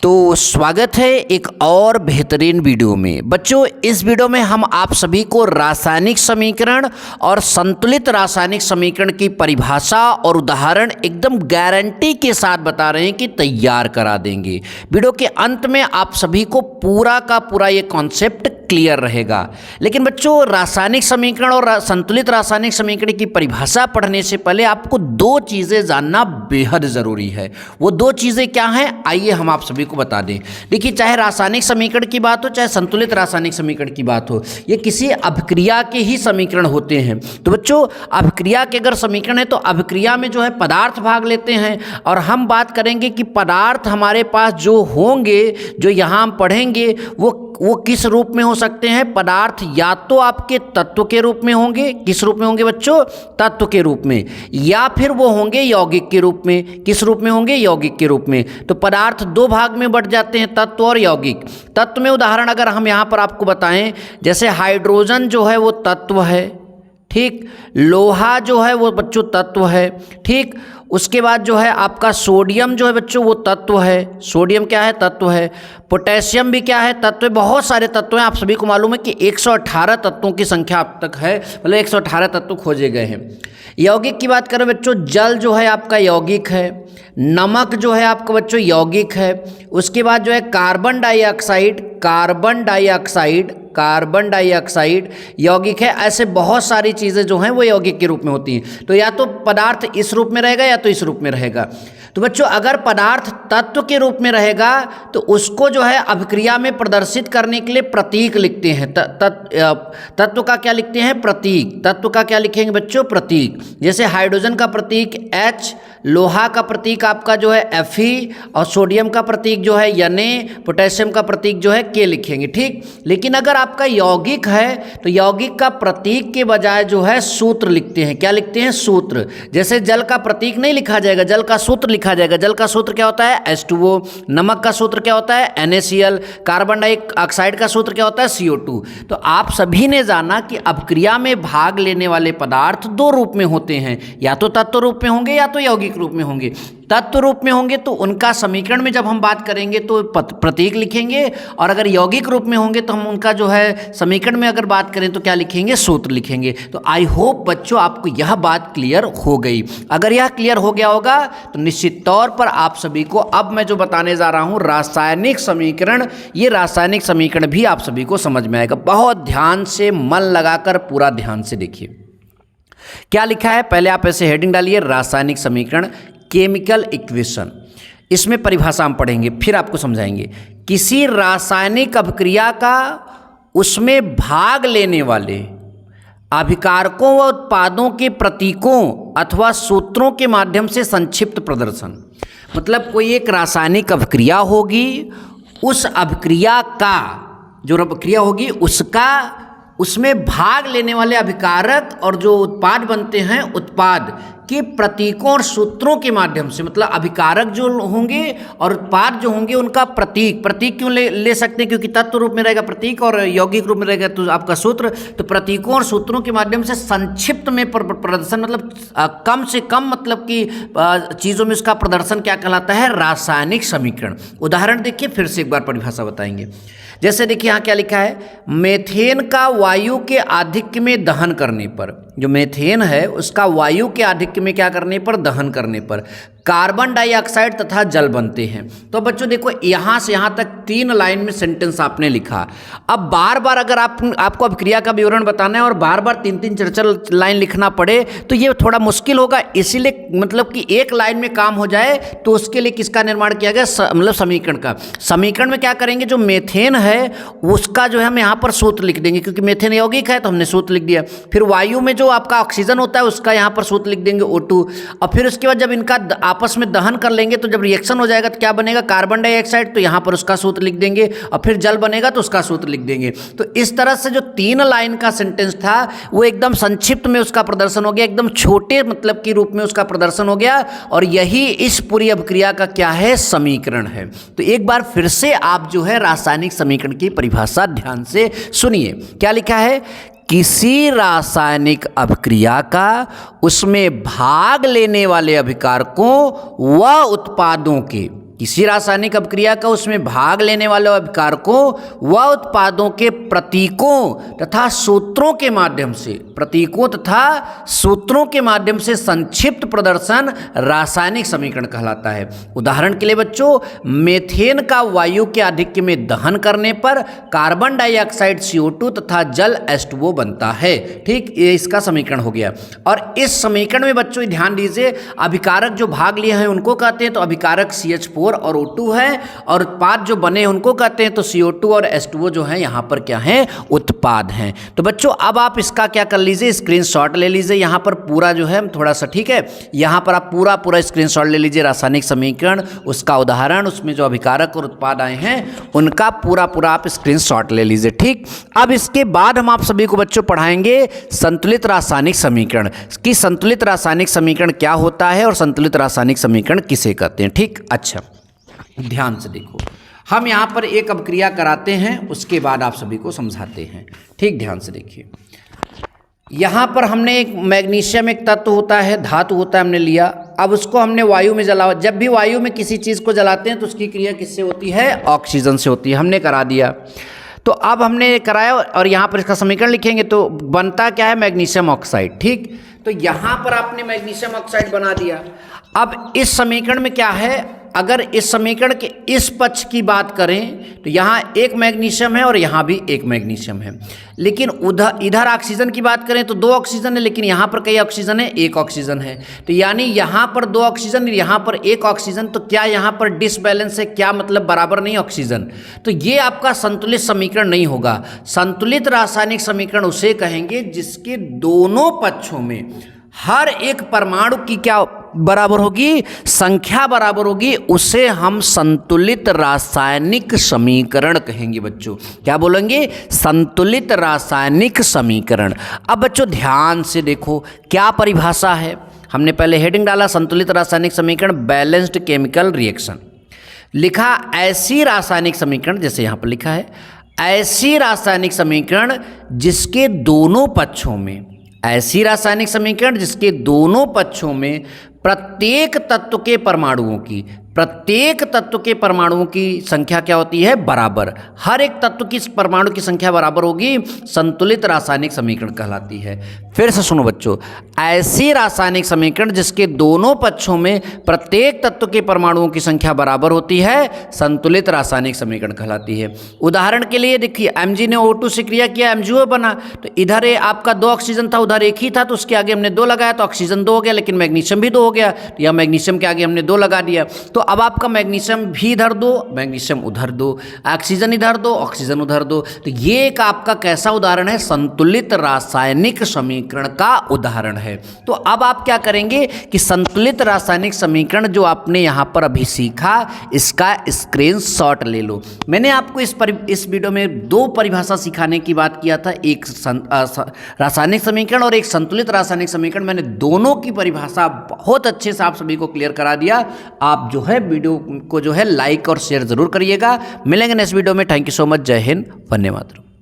तो स्वागत है एक और बेहतरीन वीडियो में। बच्चों, इस वीडियो में हम आप सभी को रासायनिक समीकरण और संतुलित रासायनिक समीकरण की परिभाषा और उदाहरण एकदम गारंटी के साथ बता रहे हैं कि तैयार करा देंगे। वीडियो के अंत में आप सभी को पूरा का पूरा ये कॉन्सेप्ट क्लियर रहेगा। लेकिन बच्चों, रासायनिक समीकरण और संतुलित रासायनिक समीकरण की परिभाषा पढ़ने से पहले आपको दो चीज़ें जानना बेहद ज़रूरी है। वो दो चीज़ें क्या हैं, आइए हम आप सभी को बता दें। देखिए, चाहे रासायनिक समीकरण की बात हो चाहे संतुलित रासायनिक समीकरण की बात हो, ये किसी अभिक्रिया के ही समीकरण होते हैं। तो बच्चों, अभिक्रिया के अगर समीकरण है तो अभिक्रिया में जो है पदार्थ भाग लेते हैं, और हम बात करेंगे कि पदार्थ हमारे पास जो होंगे, जो यहाँ हम पढ़ेंगे, वो किस रूप में हो सकते हैं। पदार्थ या तो आपके तत्व के रूप में होंगे, किस रूप में होंगे बच्चों, तत्व के रूप में, या फिर वो होंगे यौगिक के रूप में। किस रूप में होंगे, यौगिक के रूप में। तो पदार्थ दो भाग में बंट जाते हैं, तत्व और यौगिक। तत्व में उदाहरण अगर हम यहाँ पर आपको बताएं, जैसे हाइड्रोजन जो है वो तत्व है, ठीक। लोहा जो है वो बच्चों तत्व है, ठीक। उसके बाद जो है आपका सोडियम जो है बच्चों वो तत्व है। सोडियम क्या है, तत्व है। पोटेशियम भी क्या है, तत्व है। बहुत सारे तत्व हैं। आप सभी को मालूम है कि 118 तत्वों की संख्या अब तक है, मतलब 118 तत्व खोजे गए हैं। यौगिक की बात करें बच्चों, जल जो है आपका यौगिक है, नमक जो है आपका बच्चों यौगिक है। उसके बाद जो है कार्बन डाइऑक्साइड यौगिक है। ऐसे बहुत सारी चीज़ें जो हैं वो यौगिक के रूप में होती हैं। तो या तो पदार्थ इस रूप में रहेगा या तो इस रूप में रहेगा। तो बच्चों, अगर पदार्थ तत्व के रूप में रहेगा तो उसको जो है अभिक्रिया में प्रदर्शित करने के लिए प्रतीक लिखते हैं। तत्व का क्या लिखते हैं, प्रतीक। तत्व का क्या लिखेंगे बच्चों, प्रतीक। जैसे हाइड्रोजन का प्रतीक H, लोहा का प्रतीक आपका जो है Fe, और सोडियम का प्रतीक जो है Na, पोटेशियम का प्रतीक जो है K लिखेंगे, ठीक। लेकिन अगर आपका यौगिक है तो यौगिक का प्रतीक के बजाय जो है सूत्र लिखते हैं। क्या लिखते हैं, सूत्र। जैसे जल का प्रतीक नहीं लिखा जाएगा, जल का सूत्र लिखा जाएगा। जल का सूत्र क्या होता है, H2O। नमक का सूत्र क्या होता है, NaCl। कार्बन डाइऑक्साइड का सूत्र क्या होता है, CO2। तो आप सभी ने जाना कि अभिक्रिया में भाग लेने वाले पदार्थ दो रूप में होते हैं, या तो तत्व रूप में होंगे या तो यौगिक रूप में होंगे। तत्व रूप में होंगे तो उनका समीकरण में जब हम बात करेंगे तो प्रतीक लिखेंगे, और अगर यौगिक रूप में होंगे तो हम उनका जो है समीकरण में अगर बात करें तो क्या लिखेंगे, सूत्र लिखेंगे। तो आई होप बच्चों आपको यह बात क्लियर हो गई। अगर यह क्लियर हो गया होगा तो निश्चित तौर पर आप सभी को अब मैं जो बताने जा रहा हूं रासायनिक समीकरण, ये रासायनिक समीकरण भी आप सभी को समझ में आएगा। बहुत ध्यान से मन लगाकर पूरा ध्यान से देखिए क्या लिखा है। पहले आप ऐसे हेडिंग डालिए, रासायनिक समीकरण, केमिकल इक्वेशन। इसमें परिभाषा हम पढ़ेंगे, फिर आपको समझाएंगे। किसी रासायनिक अभिक्रिया का उसमें भाग लेने वाले अभिकारकों व उत्पादों के प्रतीकों अथवा सूत्रों के माध्यम से संक्षिप्त प्रदर्शन। मतलब कोई एक रासायनिक अभिक्रिया होगी, उस अभिक्रिया का जो अभिक्रिया होगी उसका उसमें भाग लेने वाले अभिकारक और जो उत्पाद बनते हैं, उत्पाद के प्रतीकों और सूत्रों के माध्यम से। मतलब अभिकारक जो होंगे और उत्पाद जो होंगे उनका प्रतीक क्यों ले सकते हैं, क्योंकि तत्व रूप में रहेगा प्रतीक और यौगिक रूप में रहेगा तो आपका सूत्र। तो प्रतीकों और सूत्रों के माध्यम से संक्षिप्त में प्रदर्शन, मतलब कम से कम, मतलब कि चीज़ों में उसका प्रदर्शन क्या कहलाता है, रासायनिक समीकरण। उदाहरण देखिए, फिर से एक बार परिभाषा बताएंगे। जैसे देखिए यहाँ क्या लिखा है, मेथेन का वायु के आधिक्य में दहन करने पर, जो मेथेन है उसका वायु के आधिक्य में क्या करने पर, दहन करने पर कार्बन डाइऑक्साइड तथा जल बनते हैं। तो बच्चों देखो, यहाँ से यहाँ तक 3 लाइन में सेंटेंस आपने लिखा। अब बार बार अगर आपको अभिक्रिया का विवरण बताना है और बार बार 3-3 4-4 लाइन लिखना पड़े तो ये थोड़ा मुश्किल होगा। इसीलिए मतलब कि एक लाइन में काम हो जाए तो उसके लिए किसका निर्माण किया गया, मतलब समीकरण का। समीकरण में क्या करेंगे, जो मेथेन है उसका जो है हम यहाँ पर सूत्र लिख देंगे, क्योंकि मेथेन यौगिक है तो हमने सूत्र लिख दिया। फिर वायु में जो आपका ऑक्सीजन होता है उसका यहाँ पर सूत्र लिख देंगे, O2। और फिर उसके बाद जब इनका आपस में दहन कर लेंगे तो जब रिएक्शन हो जाएगा तो क्या बनेगा, कार्बन डाइऑक्साइड, तो यहाँ पर उसका सूत्र लिख देंगे। और फिर जल बनेगा तो उसका सूत्र लिख देंगे। तो इस तरह से जो 3 लाइन का सेंटेंस था वो एकदम संक्षिप्त में उसका प्रदर्शन हो गया, एकदम छोटे मतलब के रूप में उसका प्रदर्शन हो गया। और यही इस पूरी अभिक्रिया का क्या है, समीकरण है। तो एक बार फिर से आप जो है रासायनिक समीकरण की परिभाषा ध्यान से सुनिए। क्या लिखा है, किसी रासायनिक अभिक्रिया का उसमें भाग लेने वाले अभिकारकों व उत्पादों के किसी रासायनिक अभिक्रिया का उसमें भाग लेने वाले अभिकारकों व उत्पादों के प्रतीकों तथा सूत्रों के माध्यम से संक्षिप्त प्रदर्शन रासायनिक समीकरण कहलाता है। उदाहरण के लिए बच्चों, मेथेन का वायु के आधिक्य में दहन करने पर कार्बन डाइऑक्साइड CO2 तथा जल H2O बनता है। ठीक, ये इसका समीकरण हो गया। और इस समीकरण में बच्चों ध्यान दीजिए, अभिकारक जो भाग लिए हैं उनको कहते हैं तो अभिकारक CH4 और O2 है, और उत्पाद जो बने उनको कहते हैं तो CO2 और H2O जो है यहाँ पर क्या है, उत्पाद हैं। तो बच्चों अब आप इसका क्या कर लीजिए, स्क्रीनशॉट ले लीजिए यहाँ पर पूरा जो है थोड़ा सा, ठीक है, यहाँ पर आप पूरा स्क्रीनशॉट ले लीजिए, रासायनिक समीकरण, उसका उदाहरण, उसमें जो अभिकारक और उत्पाद आए हैं उनका पूरा आप स्क्रीनशॉट ले लीजिए। ठीक, अब इसके बाद हम आप सभी को बच्चों पढ़ाएंगे संतुलित रासायनिक समीकरण कि संतुलित रासायनिक समीकरण क्या होता है और संतुलित रासायनिक समीकरण किसे कहते हैं। ठीक, अच्छा ध्यान से देखो, हम यहाँ पर एक अभिक्रिया कराते हैं, उसके बाद आप सभी को समझाते हैं। ठीक, ध्यान से देखिए, यहाँ पर हमने एक मैग्नीशियम एक तत्व होता है, धातु होता है, हमने लिया। अब उसको हमने वायु में जलाया। जब भी वायु में किसी चीज़ को जलाते हैं तो उसकी क्रिया किससे होती है, ऑक्सीजन से होती है। हमने करा दिया, तो अब हमने कराया और यहाँ पर इसका समीकरण लिखेंगे तो बनता क्या है, मैग्नीशियम ऑक्साइड। ठीक, तो यहाँ पर आपने मैग्नीशियम ऑक्साइड बना दिया। अब इस समीकरण में क्या है, अगर इस समीकरण के इस पक्ष की बात करें तो यहाँ एक मैग्नीशियम है और यहाँ भी एक मैग्नीशियम है, लेकिन इधर ऑक्सीजन की बात करें तो 2 ऑक्सीजन है, लेकिन यहाँ पर कई ऑक्सीजन है, 1 ऑक्सीजन है। तो यानी यहाँ पर 2 ऑक्सीजन, यहाँ पर 1 ऑक्सीजन, तो क्या यहाँ पर डिसबैलेंस है, क्या मतलब बराबर नहीं ऑक्सीजन, तो ये आपका संतुलित समीकरण नहीं होगा। संतुलित रासायनिक समीकरण उसे कहेंगे जिसके दोनों पक्षों में हर एक परमाणु की क्या बराबर होगी, संख्या बराबर होगी, उसे हम संतुलित रासायनिक समीकरण कहेंगे। बच्चों क्या बोलेंगे, संतुलित रासायनिक समीकरण। अब बच्चों ध्यान से देखो क्या परिभाषा है, हमने पहले हेडिंग डाला संतुलित रासायनिक समीकरण बैलेंस्ड केमिकल रिएक्शन, लिखा ऐसी रासायनिक समीकरण, जैसे यहाँ पर लिखा है ऐसी रासायनिक समीकरण जिसके दोनों पक्षों में, ऐसी रासायनिक समीकरण जिसके दोनों पक्षों में प्रत्येक तत्व के परमाणुओं की संख्या क्या होती है, बराबर। हर एक तत्व की परमाणु की संख्या बराबर होगी, संतुलित रासायनिक समीकरण कहलाती है। फिर से सुनो बच्चों, ऐसी रासायनिक समीकरण जिसके दोनों पक्षों में प्रत्येक तत्व के परमाणुओं की संख्या बराबर होती है, संतुलित रासायनिक समीकरण कहलाती है। उदाहरण के लिए देखिए, Mg ने O2 से क्रिया किया, MgO बना, तो इधर आपका 2 ऑक्सीजन था, उधर 1 ही था, तो उसके आगे हमने 2 लगाया तो ऑक्सीजन 2 हो गया, लेकिन मैग्नीशियम भी 2 हो गया, तो यह मैग्नीशियम के आगे हमने 2 लगा दिया। तो अब आपका मैग्नीशियम भी इधर 2, मैग्नीशियम उधर 2, ऑक्सीजन इधर 2, ऑक्सीजन उधर 2। तो ये एक आपका कैसा उदाहरण है, संतुलित रासायनिक समीकरण का उदाहरण है। तो अब आप क्या करेंगे कि संतुलित रासायनिक समीकरण जो आपने यहाँ पर अभी सीखा, इसका स्क्रीनशॉट ले लो। मैंने आपको इस वीडियो में 2 परिभाषा सिखाने की बात किया था, एक रासायनिक समीकरण और एक संतुलित रासायनिक समीकरण। मैंने दोनों की परिभाषा बहुत अच्छे से आप सभी को क्लियर करा दिया। आप जो है वीडियो को जो है लाइक और शेयर जरूर करिएगा। मिलेंगे नेक्स्ट वीडियो में। Thank you so much. जय हिंद, वंदे मातरम।